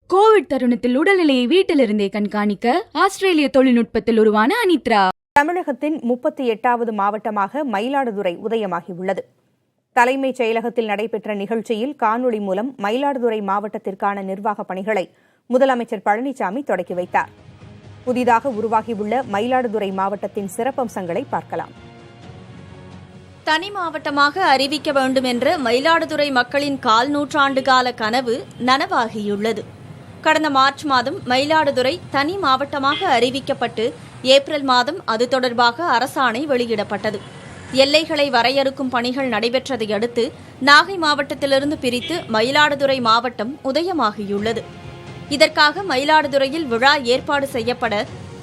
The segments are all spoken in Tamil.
கோவிட் தருணத்தில் உடல்நிலையை வீட்டிலிருந்தே கண்காணிக்க ஆஸ்திரேலிய தொழில்நுட்பத்தில் உருவான அனித்ரா தமிழகத்தின் 38வது மாவட்டமாக மயிலாடுதுறை உதயமாகியுள்ளது. தலைமைச் செயலகத்தில் நடைபெற்ற நிகழ்ச்சியில் காணொலி மூலம் மயிலாடுதுறை மாவட்டத்திற்கான நிர்வாகப் பணிகளை முதலமைச்சர் பழனிசாமி தொடக்கி வைத்தார். புதிதாக உருவாகியுள்ள மயிலாடுதுறை மாவட்டத்தின் சிறப்பம்சங்களை பார்க்கலாம். தனி மாவட்டமாக அறிவிக்க வேண்டும் என்ற மயிலாடுதுறை மக்களின் கால் நூற்றாண்டு கால கனவு நனவாகியுள்ளது. கடந்த மார்ச் மாதம் மயிலாடுதுறை தனி மாவட்டமாக அறிவிக்கப்பட்டு ஏப்ரல் மாதம் அது தொடர்பாக அரசாணை வெளியிடப்பட்டது. எல்லைகளை வரையறுக்கும் பணிகள் நடைபெற்றதை அடுத்து நாகை மாவட்டத்திலிருந்து பிரித்து மயிலாடுதுறை மாவட்டம் உதயமாகியுள்ளது. இதற்காக மயிலாடுதுறையில் விழா ஏற்பாடு செய்யப்பட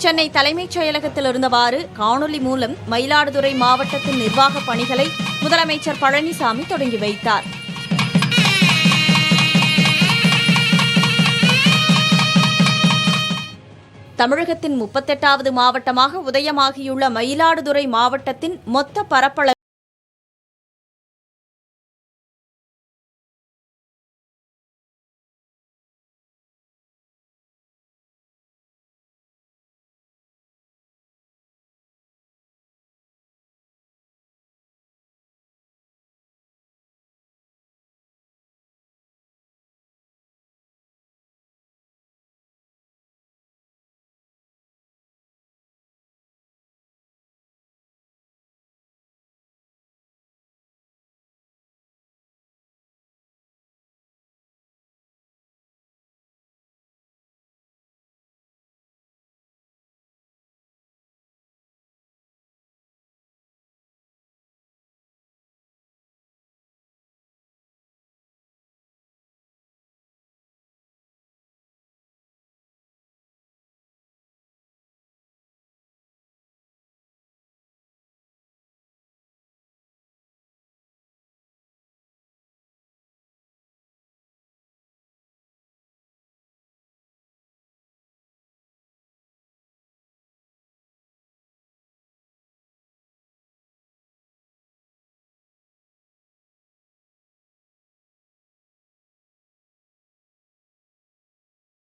சென்னை தலைமைச் செயலகத்தில் இருந்தவாறு காணொலி மூலம் மயிலாடுதுறை மாவட்டத்தின் நிர்வாகப் பணிகளை முதலமைச்சர் பழனிசாமி தொடங்கி வைத்தார். தமிழகத்தின் 38வது மாவட்டமாக உதயமாகியுள்ள மயிலாடுதுறை மாவட்டத்தின் மொத்த பரப்பளவு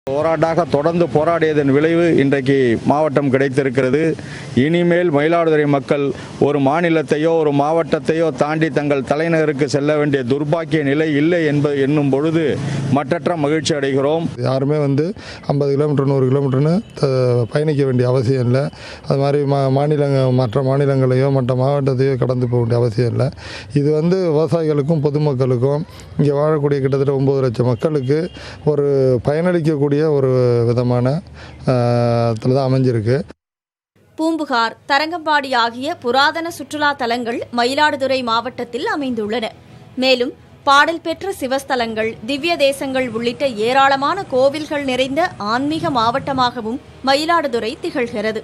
போராட்டாக தொடர்ந்து போராடியதன் விளைவு இன்றைக்கு மாவட்டம் கிடைத்திருக்கிறது. இனிமேல் மயிலாடுதுறை மக்கள் ஒரு மாநிலத்தையோ ஒரு மாவட்டத்தையோ தாண்டி தங்கள் தலைநகருக்கு செல்ல வேண்டிய துர்பாக்கிய நிலை இல்லை என்னும் பொழுது மற்றற்ற மகிழ்ச்சி அடைகிறோம். யாருமே 50 கிலோமீட்டர் 100 கிலோமீட்டர்னு பயணிக்க வேண்டிய அவசியம் இல்லை. அது மாதிரி மற்ற மாநிலங்களையோ மற்ற மாவட்டத்தையோ கடந்து போக வேண்டிய அவசியம் இல்லை. இது விவசாயிகளுக்கும் பொதுமக்களுக்கும் இங்கே வாழக்கூடிய கிட்டத்தட்ட 9 லட்சம் மக்களுக்கு ஒரு பயனளிக்கக்கூடிய ஒரு விதமான தான் அமைஞ்சிருக்கு. பூம்புகார், தரங்கம்பாடி ஆகிய புராதன சுற்றுலா தலங்கள் மயிலாடுதுறை மாவட்டத்தில் அமைந்துள்ளன. மேலும் பாடல் பெற்ற சிவஸ்தலங்கள், திவ்ய தேசங்கள் உள்ளிட்ட ஏராளமான கோவில்கள் நிறைந்த ஆன்மீக மாவட்டமாகவும் மயிலாடுதுறை திகழ்கிறது.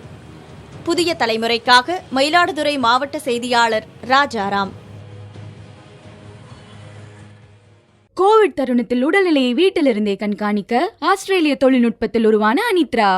புதிய தலைமுறைக்காக மயிலாடுதுறை மாவட்ட செய்தியாளர் ராஜாராம். கோவிட் தருணத்தில் உடல்நிலையை வீட்டிலிருந்தே கண்காணிக்க ஆஸ்திரேலிய தொழில்நுட்பத்தில் உருவான அனித்ரா